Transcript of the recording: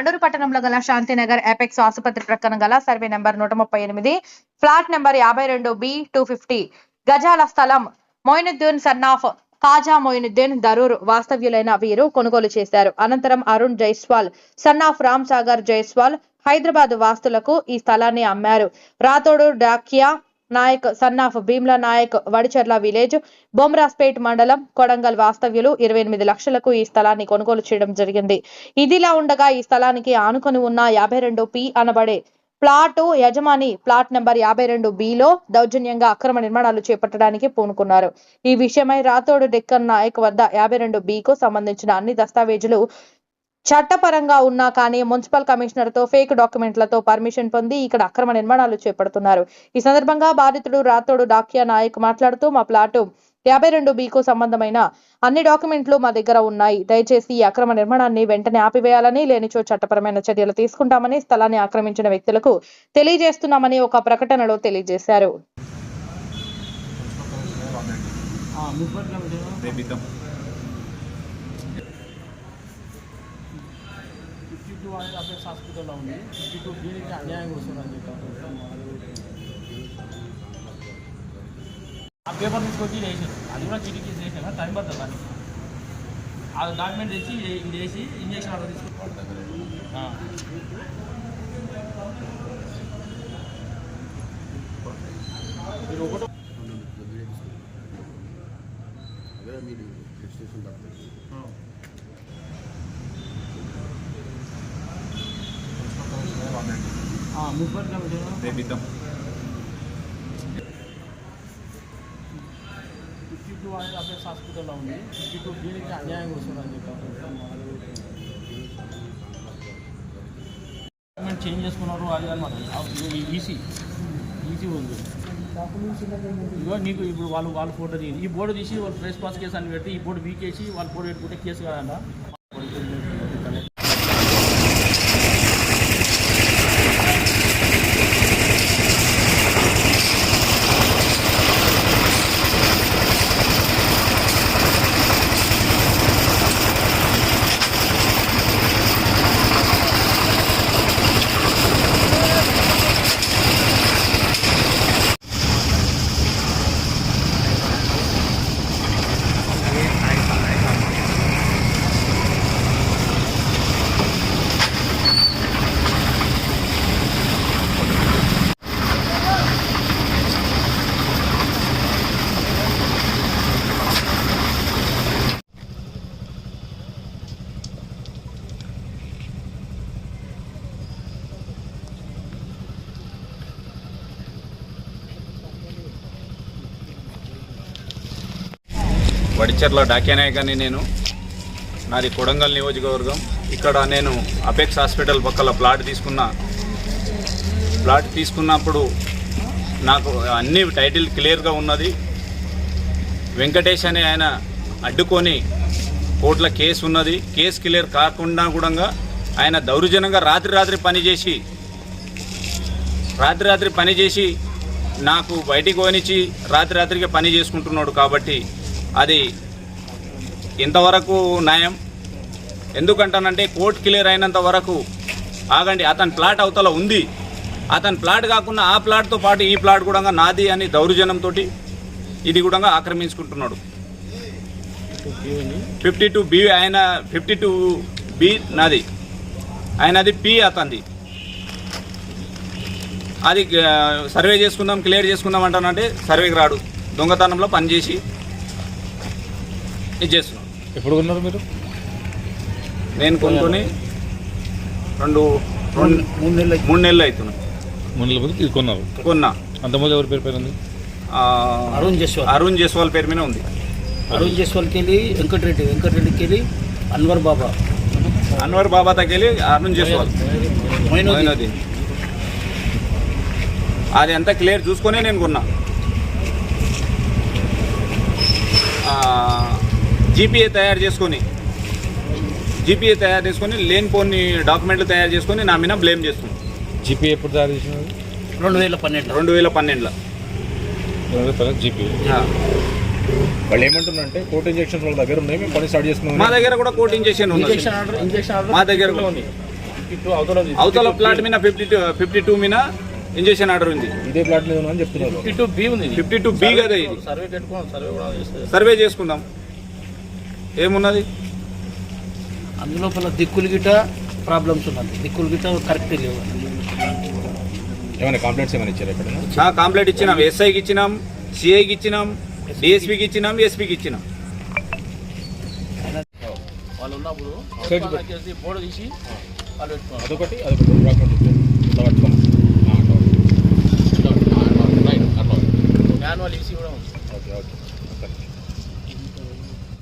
తాండూరు పట్టణంలో గల శాంతినగర్ ఎపెక్స్ ఆసుపత్రి ప్రక్కన గల survey number 138 flat number 52B250 గజాల స్థలం మొయినుద్దీన్ సన్నాఫ్ కాజా మొయినుద్దీన్ దరూర్ వాస్తవ్యులైన వీరు కొనుగోలు చేశారు. అనంతరం అరుణ్ జైస్వాల్ సన్నాఫ్ రామ్ సాగర్ జైస్వాల్ హైదరాబాద్ వాస్తులకు ఈ స్థలాన్ని అమ్మారు. రాతోడు డాకియా నాయక్ సన్నాఫ్ భీమ్లా నాయక్ వడిచర్ల విలేజ్ బొమ్రాస్పేట్ మండలం కొడంగల్ వాస్తవ్యులు 28 లక్షలకు ఈ స్థలాన్ని కొనుగోలు చేయడం జరిగింది. ఇదిలా ఉండగా ఈ స్థలానికి ఆనుకొని ఉన్న 52P అనబడే ప్లాటు యజమాని ప్లాట్ నెంబర్ 52Bలో దౌర్జన్యంగా అక్రమ నిర్మాణాలు చేపట్టడానికి పూనుకున్నారు. ఈ విషయమై రాతోడు డెక్కన్ నాయక్ వద్ద 52Bకు సంబంధించిన అన్ని దస్తావేజులు చట్టపరంగా ఉన్నా కానీ మున్సిపల్ కమిషనర్ తో ఫేక్ డాక్యుమెంట్లతో పర్మిషన్ పొంది ఇక్కడ అక్రమ నిర్మాణాలు చేపడుతున్నారు. ఈ సందర్భంగా బాధితుడు రాతోడు డాకియా నాయక్ మాట్లాడుతూ మా ప్లాటు 52Bకు సంబంధమైన అన్ని డాక్యుమెంట్లు మా దగ్గర ఉన్నాయి. దయచేసి ఈ అక్రమ నిర్మాణాన్ని వెంటనే ఆపివేయాలని, లేనిచో చట్టపరమైన చర్యలు తీసుకుంటామని స్థలాన్ని ఆక్రమించిన వ్యక్తులకు తెలియజేస్తున్నామని ఒక ప్రకటనలో తెలియజేశారు. అపెక్స్ హాస్పిటల్లో ఉంది. 52B అన్యాయం వస్తుందని చెప్పారు. ఆ పేపర్ తీసుకొచ్చి వేసారు. అది కూడా చిటికి చేసాను. టైం పడుతుంది దానికి. ఆ డాక్యుమెంట్ తెచ్చి ఇది వేసి ఇంజక్షన్ ఆర్డర్ తీసుకుంటారు. మీరు ఒకటి అపెక్స్ హాస్పిటల్లో ఉంది. 52B అన్యాయం వస్తుందని చెప్పారు. డాక్యుమెంట్ చేంజ్ చేసుకున్నారు. అది అనమాట ఈసీ ఉంది. ఇగో నీకు ఇప్పుడు వాళ్ళు ఫోటో తీసి ఈ బోర్డు తీసి వాళ్ళు ప్రెస్ పాస్ కేసు అని పెట్టి ఈ బోర్డు వీకేసి వాళ్ళు ఫోటో పెట్టుకుంటే కేసు కాదంట. వడిచర్ల డాకియా నాయక్ అని నేను. నాది కొడంగల్ నియోజకవర్గం. ఇక్కడ నేను అపెక్స్ హాస్పిటల్ పక్కల ప్లాట్ తీసుకున్నప్పుడు నాకు అన్ని టైటిల్ క్లియర్గా ఉన్నది. వెంకటేష్ అనే ఆయన అడ్డుకొని కోర్టులో కేసు ఉన్నది. కేసు క్లియర్ కాకుండా కూడా ఆయన దౌర్జన్యంగా రాత్రి పని చేసి నాకు బయటికి పోనిచ్చి రాత్రికి పని చేసుకుంటున్నాడు. కాబట్టి అది ఎంతవరకు న్యాయం? ఎందుకంటానంటే కోర్టు క్లియర్ అయినంత వరకు ఆగండి. అతని ప్లాట్ అవతల ఉంది. అతని ప్లాట్ కాకుండా ఆ ప్లాట్తో పాటు ఈ ప్లాట్ కూడా నాది అని దౌర్జన్యంతో ఇది కూడా ఆక్రమించుకుంటున్నాడు. 52B ఆయన 52B నాది, ఆయనది P అతనిది. అది సర్వే చేసుకుందాం క్లియర్ చేసుకుందాం అంటానంటే సర్వేకి రాడు. దొంగతనంలో పనిచేసి ఇది చేస్తున్నాం. ఎప్పుడు కొన్నారు మీరు? నేను కొనుక్కొని 3 నెలలు అవుతున్నాను. 3 నెలల ముందు ఇది కొన్నా. అంతకుముందు ఎవరి పేరు ఉంది? అరుణ్ జైస్వాల్ పేరు మీద ఉంది. అరుణ్ జైస్వాల్కి వెళ్ళి వెంకటరెడ్డికి వెళ్ళి అన్వర్ బాబా తగ్గెళ్ళి అరుణ్ జైస్వాల్ మొయినుద్దీన్. అది అంతా క్లియర్ చూసుకొనే నేను కొన్నా. జీపీఏ తయారు చేసుకొని లేనిపోని డాక్యుమెంట్లు తయారు చేసుకొని నా మీద బ్లేమ్ చేస్తున్నాను. జీపీఏ ఎప్పుడు తయారు చేసినారు? 2012 జీపీఏ. వాళ్ళు ఏమంటున్నారంటే కోర్టు ఇంజెక్షన్స్ వాళ్ళ దగ్గర ఉన్నాయి, మేము పని స్టార్ట్ చేసుకున్నాం. మా దగ్గర కూడా కోర్టు ఇంజెక్షన్ ఉంది. మా దగ్గర 52 అవతల ప్లాట్ మీద 52 మీద ఇంజెక్షన్ ఆర్డర్ ఉంది. ఇదే ప్లాట్ మీద అని చెప్తున్నారు. 52B ఉంది. 52B కదా ఇది. సర్వే పెట్టుకోండి, సర్వే కూడా చేస్తే సర్వే చేసుకుందాం. ఏమున్నది అందులోపల దిక్కులు గిట్ట ప్రాబ్లమ్స్ ఉన్నది. దిక్కులు గిట్ట కరెక్ట్ లేవు. ఏమైనా కంప్లైంట్స్ ఏమైనా ఇచ్చారు ఎక్కడైనా? కంప్లైంట్ ఇచ్చినాం, ఎస్ఐకి ఇచ్చినాం, సిఐకి ఇచ్చినాం, డిఎస్పీకి ఇచ్చినాం, ఎస్పీకి ఇచ్చినాం. వాళ్ళు ఉన్నప్పుడు బోర్డు తీసి వాళ్ళు పెట్టుకున్నారు. అదొకటి ఇట్లా పట్టుకోండి. Manual EC